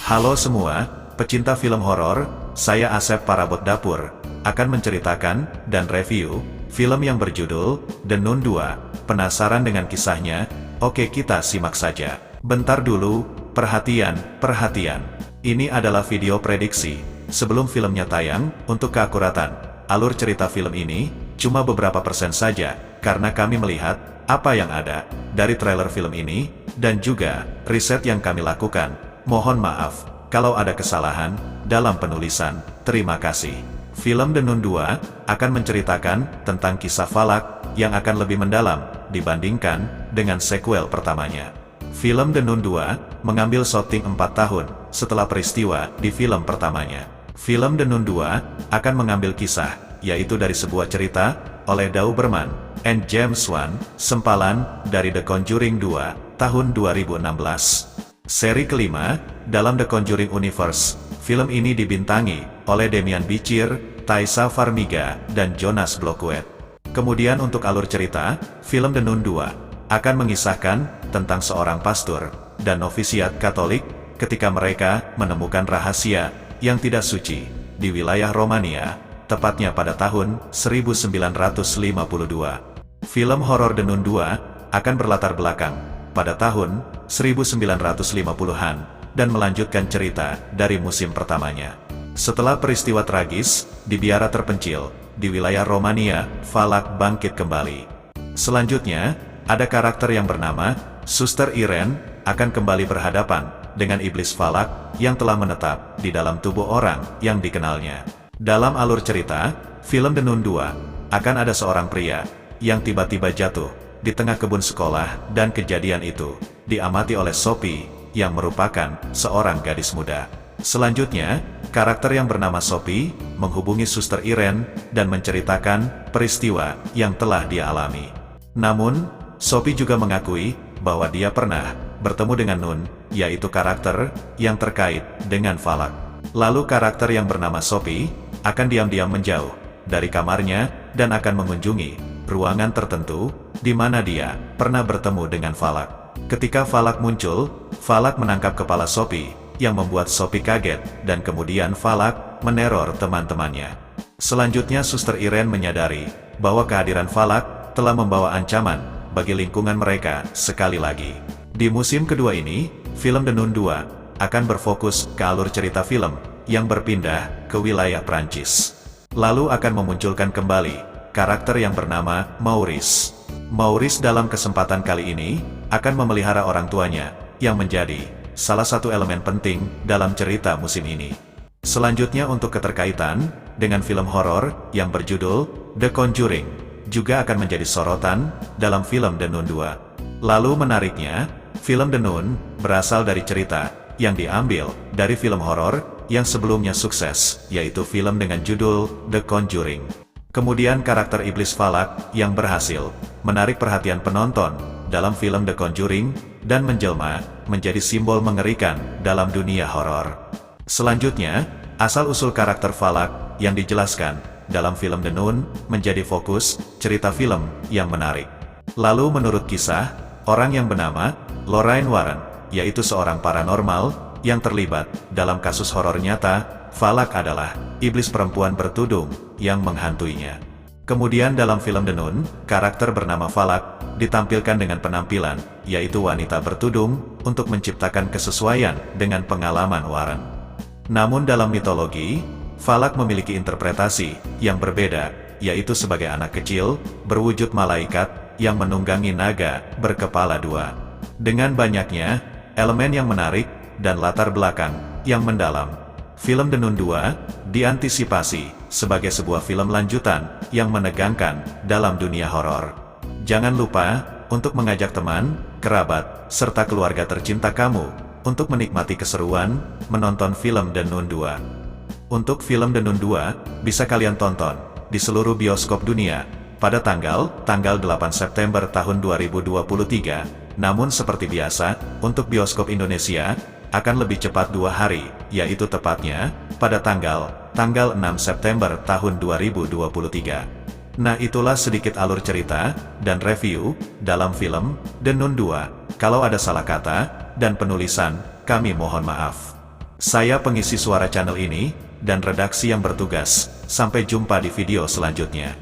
Halo semua, pecinta film horor, saya Asep Parabot Dapur, akan menceritakan dan review film yang berjudul The Nun 2. Penasaran dengan kisahnya? Oke, kita simak saja. Bentar dulu, perhatian. Ini adalah video prediksi sebelum filmnya tayang. Untuk keakuratan alur cerita film ini cuma beberapa persen saja, karena kami melihat apa yang ada dari trailer film ini dan juga riset yang kami lakukan. Mohon maaf kalau ada kesalahan dalam penulisan. Terima kasih. Film The Nun 2 akan menceritakan tentang kisah Falak yang akan lebih mendalam dibandingkan dengan sequel pertamanya. Film The Nun 2 mengambil syuting 4 tahun setelah peristiwa di film pertamanya. Film The Nun 2 akan mengambil kisah, yaitu dari sebuah cerita oleh Dauberman and James Wan, sempalan dari The Conjuring 2 tahun 2016. Seri kelima dalam The Conjuring Universe. Film ini dibintangi oleh Demian Bichir, Taissa Farmiga, dan Jonas Bloquet. Kemudian untuk alur cerita, film The Nun 2 akan mengisahkan tentang seorang pastor dan novisiat Katolik ketika mereka menemukan rahasia yang tidak suci di wilayah Romania, tepatnya pada tahun 1952. Film horor The Nun 2 akan berlatar belakang pada tahun 1950-an dan melanjutkan cerita dari musim pertamanya. Setelah peristiwa tragis di biara terpencil di wilayah Romania, Falak bangkit kembali. Selanjutnya, ada karakter yang bernama Suster Irene akan kembali berhadapan dengan iblis Falak yang telah menetap di dalam tubuh orang yang dikenalnya. Dalam alur cerita, film The Nun 2 akan ada seorang pria yang tiba-tiba jatuh di tengah kebun sekolah, dan kejadian itu diamati oleh Sophie yang merupakan seorang gadis muda. Selanjutnya, karakter yang bernama Sophie menghubungi Suster Irene dan menceritakan peristiwa yang telah dia alami. Namun, Sophie juga mengakui bahwa dia pernah bertemu dengan Nun, yaitu karakter yang terkait dengan Falak. Lalu karakter yang bernama Sophie akan diam-diam menjauh dari kamarnya dan akan mengunjungi ruangan tertentu di mana dia pernah bertemu dengan Falak. Ketika Falak muncul, Falak menangkap kepala Sophie yang membuat Sophie kaget, dan kemudian Falak meneror teman-temannya. Selanjutnya Suster Irene menyadari bahwa kehadiran Falak telah membawa ancaman bagi lingkungan mereka sekali lagi. Di musim kedua ini, film The Nun 2 akan berfokus ke alur cerita film yang berpindah ke wilayah Prancis. Lalu akan memunculkan kembali karakter yang bernama Maurice. Maurice dalam kesempatan kali ini akan memelihara orang tuanya yang menjadi salah satu elemen penting dalam cerita musim ini. Selanjutnya untuk keterkaitan dengan film horor yang berjudul The Conjuring juga akan menjadi sorotan dalam film The Nun 2. Lalu menariknya, film The Nun berasal dari cerita yang diambil dari film horor yang sebelumnya sukses, yaitu film dengan judul The Conjuring. Kemudian karakter iblis Falak yang berhasil menarik perhatian penonton dalam film The Conjuring dan menjelma menjadi simbol mengerikan dalam dunia horor. Selanjutnya, asal-usul karakter Falak yang dijelaskan dalam film The Nun menjadi fokus cerita film yang menarik. Lalu menurut kisah, orang yang bernama Lorraine Warren, yaitu seorang paranormal yang terlibat dalam kasus horor nyata, Falak adalah iblis perempuan bertudung yang menghantuinya. Kemudian dalam film The Nun, karakter bernama Falak ditampilkan dengan penampilan, yaitu wanita bertudung, untuk menciptakan kesesuaian dengan pengalaman Warren. Namun dalam mitologi, Falak memiliki interpretasi yang berbeda, yaitu sebagai anak kecil, berwujud malaikat, yang menunggangi naga, berkepala dua. Dengan banyaknya elemen yang menarik, dan latar belakang yang mendalam, film The Nun 2 diantisipasi sebagai sebuah film lanjutan yang menegangkan dalam dunia horor. Jangan lupa untuk mengajak teman, kerabat, serta keluarga tercinta kamu untuk menikmati keseruan menonton film The Nun 2. Untuk film The Nun 2 bisa kalian tonton di seluruh bioskop dunia pada tanggal 8 September tahun 2023. Namun seperti biasa, untuk bioskop Indonesia akan lebih cepat 2 hari, yaitu tepatnya pada tanggal 6 September tahun 2023. Nah, itulah sedikit alur cerita dan review dalam film The Nun 2. Kalau ada salah kata dan penulisan, kami mohon maaf. Saya pengisi suara channel ini, dan redaksi yang bertugas. Sampai jumpa di video selanjutnya.